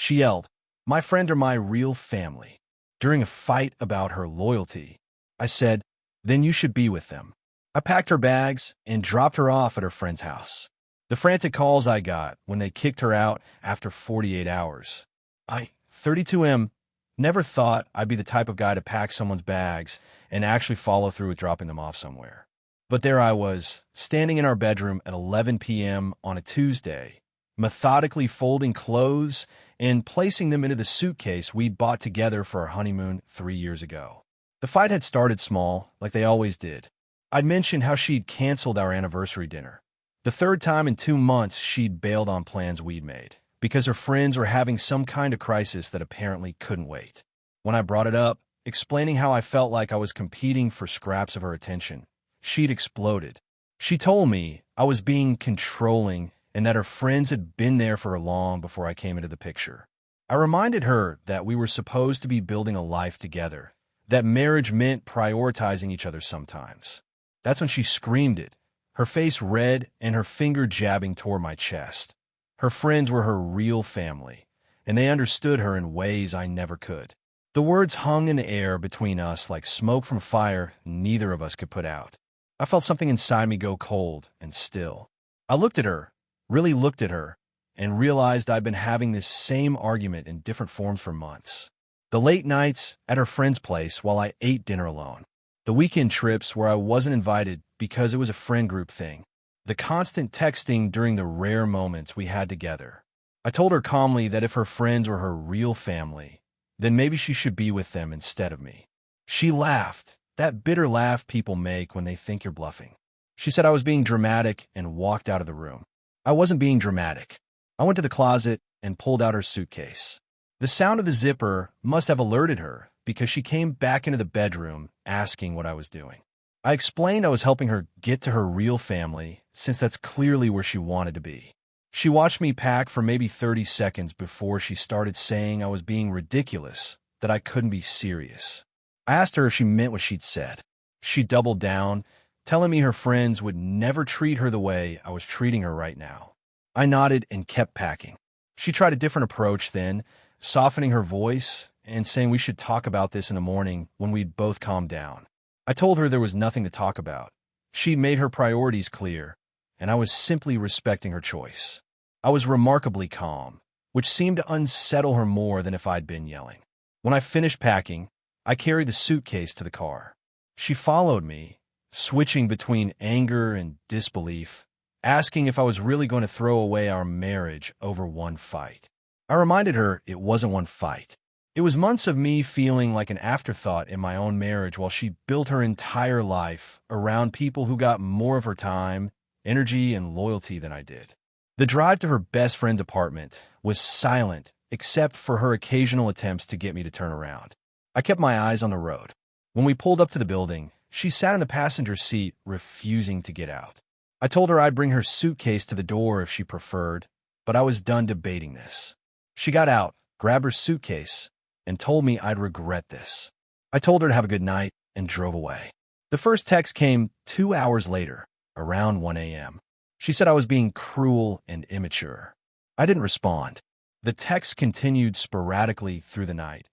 She yelled, "My friend are my real family." During a fight about her loyalty, I said, "Then you should be with them." I packed her bags and dropped her off at her friend's house. The frantic calls I got when they kicked her out after 48 hours. I, 32M, never thought I'd be the type of guy to pack someone's bags and actually follow through with dropping them off somewhere. But there I was, standing in our bedroom at 11 p.m. on a Tuesday, methodically folding clothes and placing them into the suitcase we'd bought together for our honeymoon 3 years ago. The fight had started small, like they always did. I'd mentioned how she'd canceled our anniversary dinner. The third time in 2 months she'd bailed on plans we'd made, because her friends were having some kind of crisis that apparently couldn't wait. When I brought it up, explaining how I felt like I was competing for scraps of her attention, she'd exploded. She told me I was being controlling and that her friends had been there for her long before I came into the picture. I reminded her that we were supposed to be building a life together, that marriage meant prioritizing each other sometimes. That's when she screamed it, her face red and her finger jabbing toward my chest. Her friends were her real family, and they understood her in ways I never could. The words hung in the air between us like smoke from fire neither of us could put out. I felt something inside me go cold and still. I looked at her, really looked at her, and realized I'd been having this same argument in different forms for months. The late nights at her friend's place while I ate dinner alone. The weekend trips where I wasn't invited because it was a friend group thing. The constant texting during the rare moments we had together. I told her calmly that if her friends were her real family, then maybe she should be with them instead of me. She laughed, that bitter laugh people make when they think you're bluffing. She said I was being dramatic and walked out of the room. I wasn't being dramatic. I went to the closet and pulled out her suitcase. The sound of the zipper must have alerted her because she came back into the bedroom asking what I was doing. I explained I was helping her get to her real family since that's clearly where she wanted to be. She watched me pack for maybe 30 seconds before she started saying I was being ridiculous, that I couldn't be serious. I asked her if she meant what she'd said. She doubled down, telling me her friends would never treat her the way I was treating her right now. I nodded and kept packing. She tried a different approach then, softening her voice and saying we should talk about this in the morning when we'd both calmed down. I told her there was nothing to talk about. She'd made her priorities clear, and I was simply respecting her choice. I was remarkably calm, which seemed to unsettle her more than if I'd been yelling. When I finished packing, I carried the suitcase to the car. She followed me, switching between anger and disbelief, asking if I was really going to throw away our marriage over one fight. I reminded her it wasn't one fight. It was months of me feeling like an afterthought in my own marriage while she built her entire life around people who got more of her time, energy, and loyalty than I did. The drive to her best friend's apartment was silent except for her occasional attempts to get me to turn around. I kept my eyes on the road. When we pulled up to the building, she sat in the passenger seat, refusing to get out. I told her I'd bring her suitcase to the door if she preferred, but I was done debating this. She got out, grabbed her suitcase, and told me I'd regret this. I told her to have a good night and drove away. The first text came 2 hours later, around 1 a.m. She said I was being cruel and immature. I didn't respond. The text continued sporadically through the night.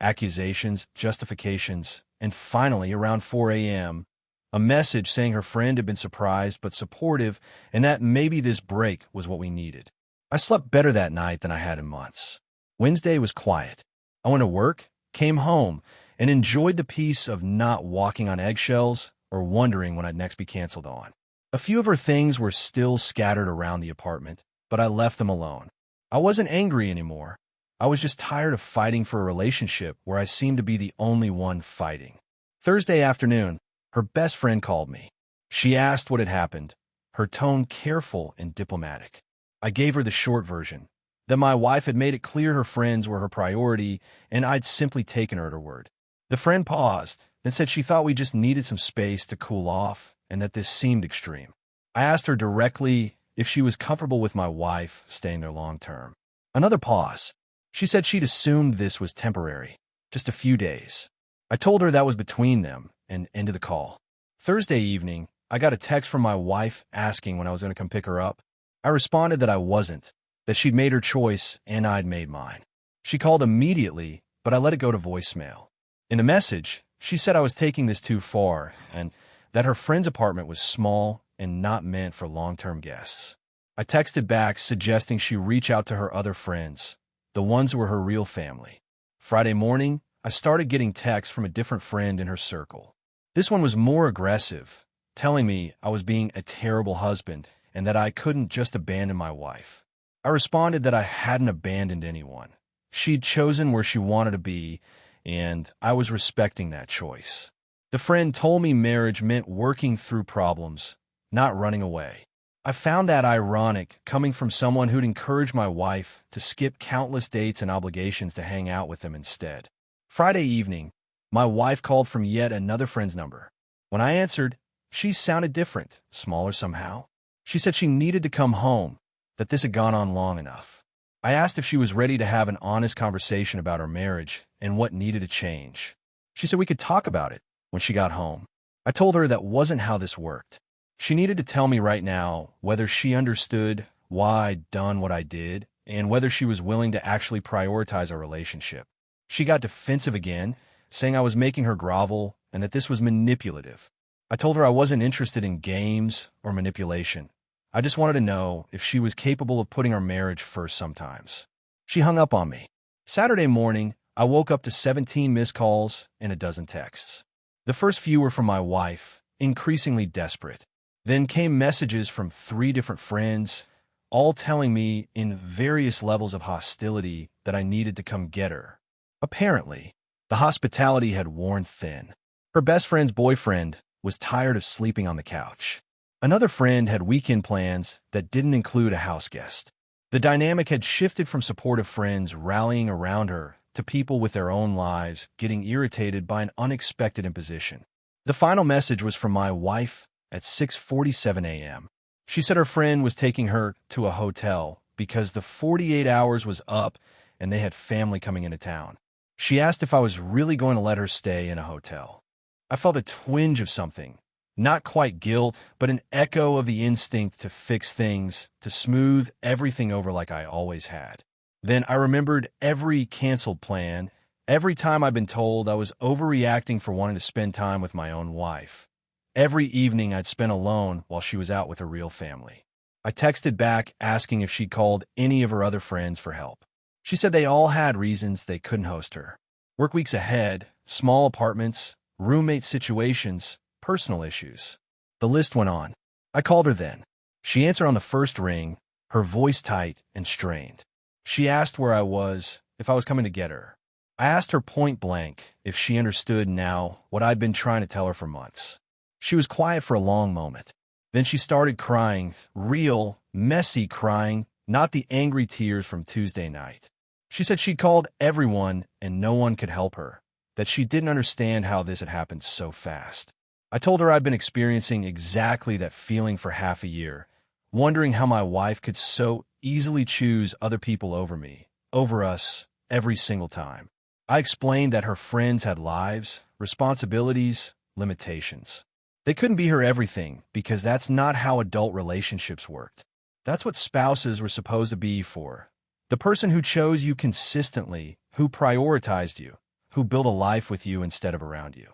Accusations, justifications, and finally, around 4 a.m., a message saying her friend had been surprised but supportive and that maybe this break was what we needed. I slept better that night than I had in months. Wednesday was quiet. I went to work, came home, and enjoyed the peace of not walking on eggshells or wondering when I'd next be canceled on. A few of her things were still scattered around the apartment, but I left them alone. I wasn't angry anymore. I was just tired of fighting for a relationship where I seemed to be the only one fighting. Thursday afternoon, her best friend called me. She asked what had happened, her tone careful and diplomatic. I gave her the short version, that my wife had made it clear her friends were her priority and I'd simply taken her at her word. The friend paused, then said she thought we just needed some space to cool off and that this seemed extreme. I asked her directly if she was comfortable with my wife staying there long term. Another pause. She said she'd assumed this was temporary, just a few days. I told her that was between them and ended the call. Thursday evening, I got a text from my wife asking when I was going to come pick her up. I responded that I wasn't, that she'd made her choice and I'd made mine. She called immediately, but I let it go to voicemail. In the message, she said I was taking this too far and that her friend's apartment was small and not meant for long-term guests. I texted back suggesting she reach out to her other friends, the ones who were her real family. Friday morning, I started getting texts from a different friend in her circle. This one was more aggressive, telling me I was being a terrible husband and that I couldn't just abandon my wife. I responded that I hadn't abandoned anyone. She'd chosen where she wanted to be, and I was respecting that choice. The friend told me marriage meant working through problems, not running away. I found that ironic, coming from someone who'd encouraged my wife to skip countless dates and obligations to hang out with them instead. Friday evening, my wife called from yet another friend's number. When I answered, she sounded different, smaller somehow. She said she needed to come home, that this had gone on long enough. I asked if she was ready to have an honest conversation about her marriage and what needed to change. She said we could talk about it when she got home. I told her that wasn't how this worked. She needed to tell me right now whether she understood why I'd done what I did and whether she was willing to actually prioritize our relationship. She got defensive again, saying I was making her grovel and that this was manipulative. I told her I wasn't interested in games or manipulation. I just wanted to know if she was capable of putting our marriage first sometimes. She hung up on me. Saturday morning, I woke up to 17 missed calls and a dozen texts. The first few were from my wife, increasingly desperate. Then came messages from 3 different friends, all telling me in various levels of hostility that I needed to come get her. Apparently, the hospitality had worn thin. Her best friend's boyfriend was tired of sleeping on the couch. Another friend had weekend plans that didn't include a house guest. The dynamic had shifted from supportive friends rallying around her to people with their own lives getting irritated by an unexpected imposition. The final message was from my wife at 6:47 a.m. She said her friend was taking her to a hotel because the 48 hours was up and they had family coming into town. She asked if I was really going to let her stay in a hotel. I felt a twinge of something. Not quite guilt, but an echo of the instinct to fix things, to smooth everything over like I always had. Then I remembered every canceled plan, every time I'd been told I was overreacting for wanting to spend time with my own wife. Every evening I'd spent alone while she was out with her real family. I texted back asking if she'd called any of her other friends for help. She said they all had reasons they couldn't host her. Work weeks ahead, small apartments, roommate situations, personal issues. The list went on. I called her then. She answered on the first ring, her voice tight and strained. She asked where I was, if I was coming to get her. I asked her point blank if she understood now what I'd been trying to tell her for months. She was quiet for a long moment. Then she started crying, real, messy crying, not the angry tears from Tuesday night. She said she'd called everyone and no one could help her, that she didn't understand how this had happened so fast. I told her I'd been experiencing exactly that feeling for half a year, wondering how my wife could so easily choose other people over me, over us, every single time. I explained that her friends had lives, responsibilities, limitations. They couldn't be her everything because that's not how adult relationships worked. That's what spouses were supposed to be for. The person who chose you consistently, who prioritized you, who built a life with you instead of around you.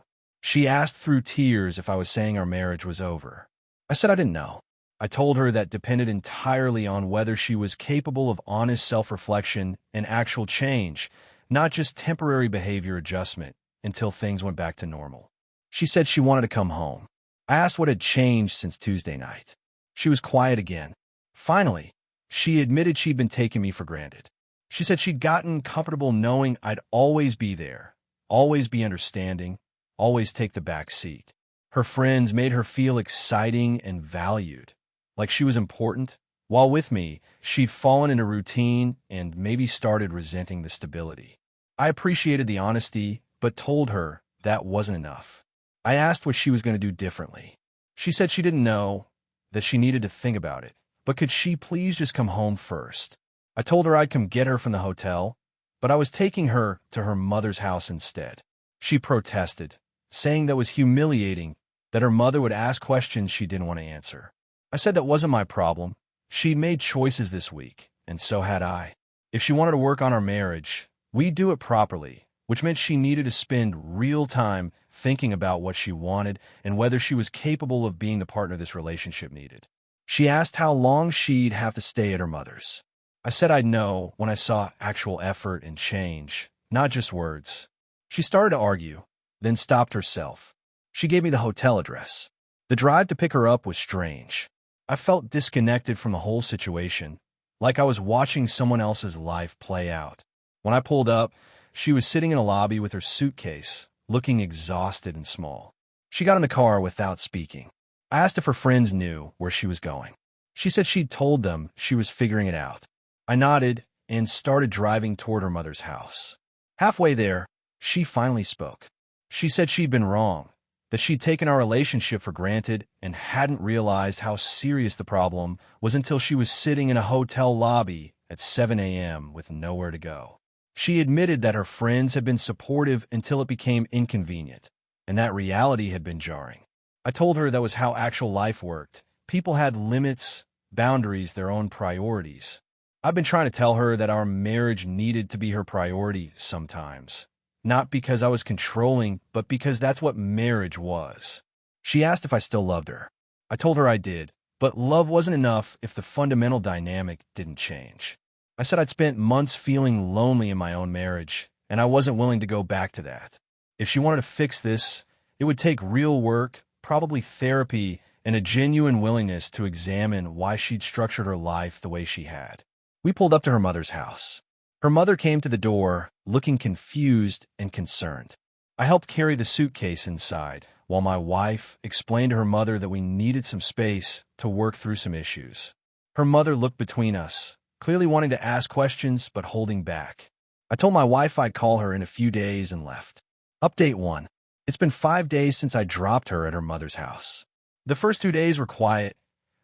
She asked through tears if I was saying our marriage was over. I said I didn't know. I told her that depended entirely on whether she was capable of honest self-reflection and actual change, not just temporary behavior adjustment until things went back to normal. She said she wanted to come home. I asked what had changed since Tuesday night. She was quiet again. Finally, she admitted she'd been taking me for granted. She said she'd gotten comfortable knowing I'd always be there, always be understanding, always take the back seat. Her friends made her feel exciting and valued, like she was important. While with me, she'd fallen into routine and maybe started resenting the stability. I appreciated the honesty, but told her that wasn't enough. I asked what she was going to do differently. She said she didn't know, that she needed to think about it, but could she please just come home first? I told her I'd come get her from the hotel, but I was taking her to her mother's house instead. She protested, saying that was humiliating, that her mother would ask questions she didn't want to answer. I said that wasn't my problem. She'd made choices this week, and so had I. If she wanted to work on our marriage, We do it properly, which meant she needed to spend real time thinking about what she wanted and whether she was capable of being the partner this relationship needed. She asked how long she'd have to stay at her mother's. I said I'd know when I saw actual effort and change, not just words. She started to argue, then stopped herself. She gave me the hotel address. The drive to pick her up was strange. I felt disconnected from the whole situation, like I was watching someone else's life play out. When I pulled up, she was sitting in a lobby with her suitcase, looking exhausted and small. She got in the car without speaking. I asked if her friends knew where she was going. She said she'd told them she was figuring it out. I nodded and started driving toward her mother's house. Halfway there, she finally spoke. She said she'd been wrong, that she'd taken our relationship for granted and hadn't realized how serious the problem was until she was sitting in a hotel lobby at 7 a.m. with nowhere to go. She admitted that her friends had been supportive until it became inconvenient, and that reality had been jarring. I told her that was how actual life worked. People had limits, boundaries, their own priorities. I've been trying to tell her that our marriage needed to be her priority sometimes. Not because I was controlling, but because that's what marriage was. She asked if I still loved her. I told her I did, but love wasn't enough if the fundamental dynamic didn't change. I said I'd spent months feeling lonely in my own marriage, and I wasn't willing to go back to that. If she wanted to fix this, it would take real work, probably therapy, and a genuine willingness to examine why she'd structured her life the way she had. We pulled up to her mother's house. Her mother came to the door, looking confused and concerned. I helped carry the suitcase inside, while my wife explained to her mother that we needed some space to work through some issues. Her mother looked between us, clearly wanting to ask questions but holding back. I told my wife I'd call her in a few days and left. Update 1. It's been 5 days since I dropped her at her mother's house. The first 2 days were quiet,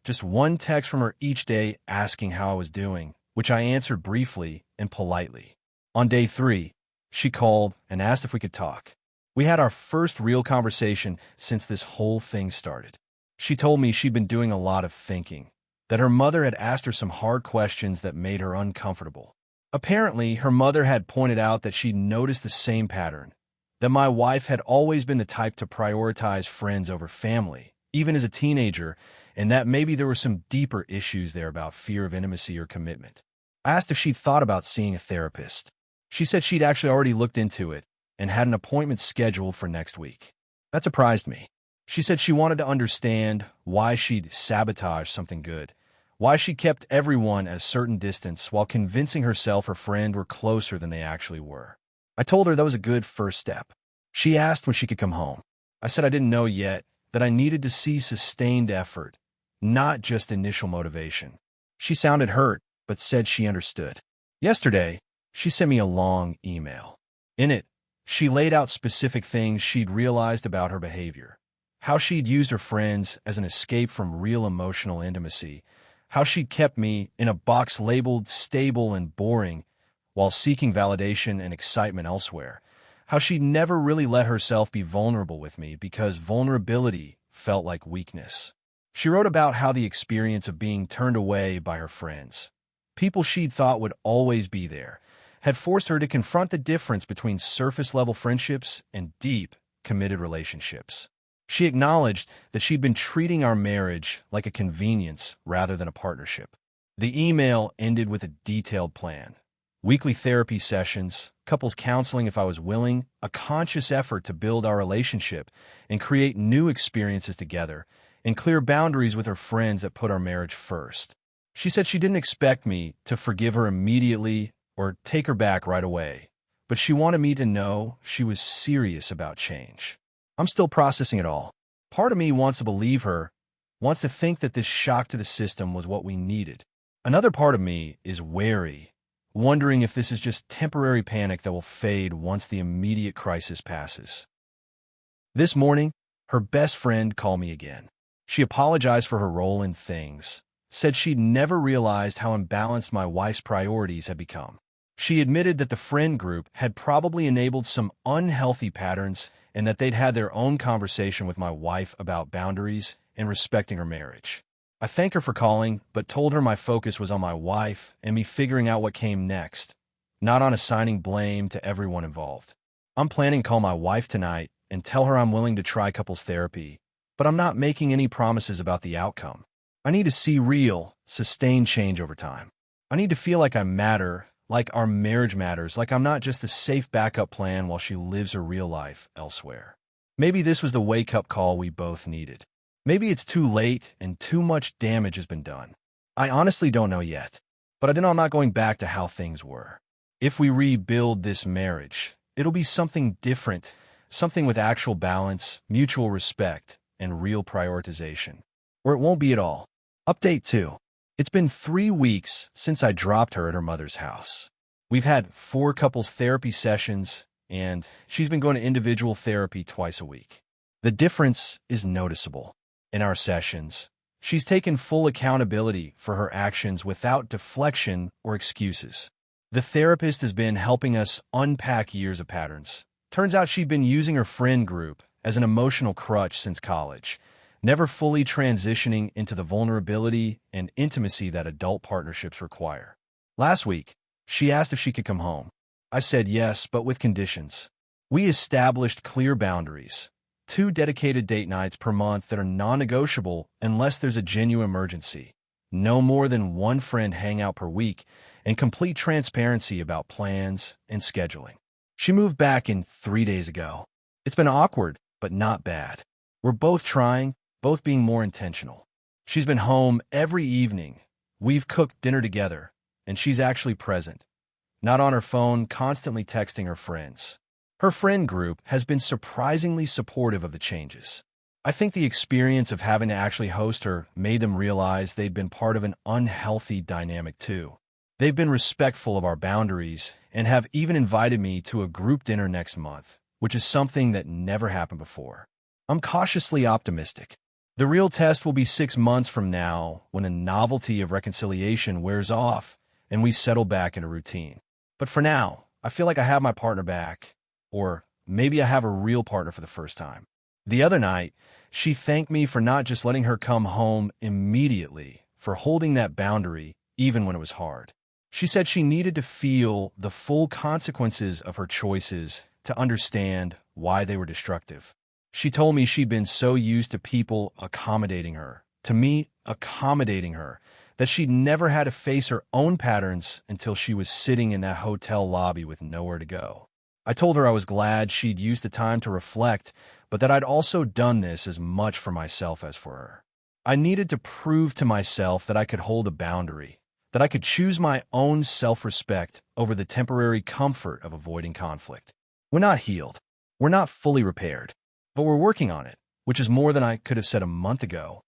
just one text from her each day asking how I was doing, which I answered briefly and politely. On day 3, she called and asked if we could talk. We had our first real conversation since this whole thing started. She told me she'd been doing a lot of thinking, that her mother had asked her some hard questions that made her uncomfortable. Apparently, her mother had pointed out that she'd noticed the same pattern, that my wife had always been the type to prioritize friends over family, even as a teenager, and that maybe there were some deeper issues there about fear of intimacy or commitment. I asked if she'd thought about seeing a therapist. She said she'd actually already looked into it and had an appointment scheduled for next week. That surprised me. She said she wanted to understand why she'd sabotaged something good, why she kept everyone at a certain distance while convincing herself her friend were closer than they actually were. I told her that was a good first step. She asked when she could come home. I said I didn't know yet, that I needed to see sustained effort, not just initial motivation. She sounded hurt, but said she understood. Yesterday, she sent me a long email. In it, she laid out specific things she'd realized about her behavior, how she'd used her friends as an escape from real emotional intimacy, how she'd kept me in a box labeled stable and boring while seeking validation and excitement elsewhere, how she'd never really let herself be vulnerable with me because vulnerability felt like weakness. She wrote about how the experience of being turned away by her friends, people she'd thought would always be there, had forced her to confront the difference between surface-level friendships and deep, committed relationships. She acknowledged that she'd been treating our marriage like a convenience rather than a partnership. The email ended with a detailed plan. Weekly therapy sessions, couples counseling if I was willing, a conscious effort to build our relationship and create new experiences together, and clear boundaries with her friends that put our marriage first. She said she didn't expect me to forgive her immediately or take her back right away, but she wanted me to know she was serious about change. I'm still processing it all. Part of me wants to believe her, wants to think that this shock to the system was what we needed. Another part of me is wary, wondering if this is just temporary panic that will fade once the immediate crisis passes. This morning, her best friend called me again. She apologized for her role in things, said she'd never realized how imbalanced my wife's priorities had become. She admitted that the friend group had probably enabled some unhealthy patterns and that they'd had their own conversation with my wife about boundaries and respecting her marriage. I thanked her for calling, but told her my focus was on my wife and me figuring out what came next, not on assigning blame to everyone involved. I'm planning to call my wife tonight and tell her I'm willing to try couples therapy, but I'm not making any promises about the outcome. I need to see real, sustained change over time. I need to feel like I matter, like our marriage matters, like I'm not just a safe backup plan while she lives her real life elsewhere. Maybe this was the wake-up call we both needed. Maybe it's too late and too much damage has been done. I honestly don't know yet, but I know I'm not going back to how things were. If we rebuild this marriage, it'll be something different, something with actual balance, mutual respect, and real prioritization. Or it won't be at all. Update 2. It's been 3 weeks since I dropped her at her mother's house. We've had 4 couples therapy sessions, and she's been going to individual therapy twice a week. The difference is noticeable. In our sessions, she's taken full accountability for her actions without deflection or excuses. The therapist has been helping us unpack years of patterns. Turns out she'd been using her friend group as an emotional crutch since college, never fully transitioning into the vulnerability and intimacy that adult partnerships require. Last week, she asked if she could come home. I said yes, but with conditions. We established clear boundaries, 2 dedicated date nights per month that are non-negotiable unless there's a genuine emergency, no more than 1 friend hangout per week, and complete transparency about plans and scheduling. She moved back in 3 days ago. It's been awkward, but not bad. We're both trying, both being more intentional. She's been home every evening. We've cooked dinner together, and she's actually present, not on her phone, constantly texting her friends. Her friend group has been surprisingly supportive of the changes. I think the experience of having to actually host her made them realize they'd been part of an unhealthy dynamic too. They've been respectful of our boundaries and have even invited me to a group dinner next month, which is something that never happened before. I'm cautiously optimistic. The real test will be 6 months from now when the novelty of reconciliation wears off and we settle back into routine. But for now, I feel like I have my partner back, or maybe I have a real partner for the first time. The other night, she thanked me for not just letting her come home immediately, for holding that boundary even when it was hard. She said she needed to feel the full consequences of her choices to understand why they were destructive. She told me she'd been so used to people accommodating her, to me accommodating her, that she'd never had to face her own patterns until she was sitting in that hotel lobby with nowhere to go. I told her I was glad she'd used the time to reflect, but that I'd also done this as much for myself as for her. I needed to prove to myself that I could hold a boundary, that I could choose my own self-respect over the temporary comfort of avoiding conflict. We're not healed. We're not fully repaired. But we're working on it, which is more than I could have said a month ago.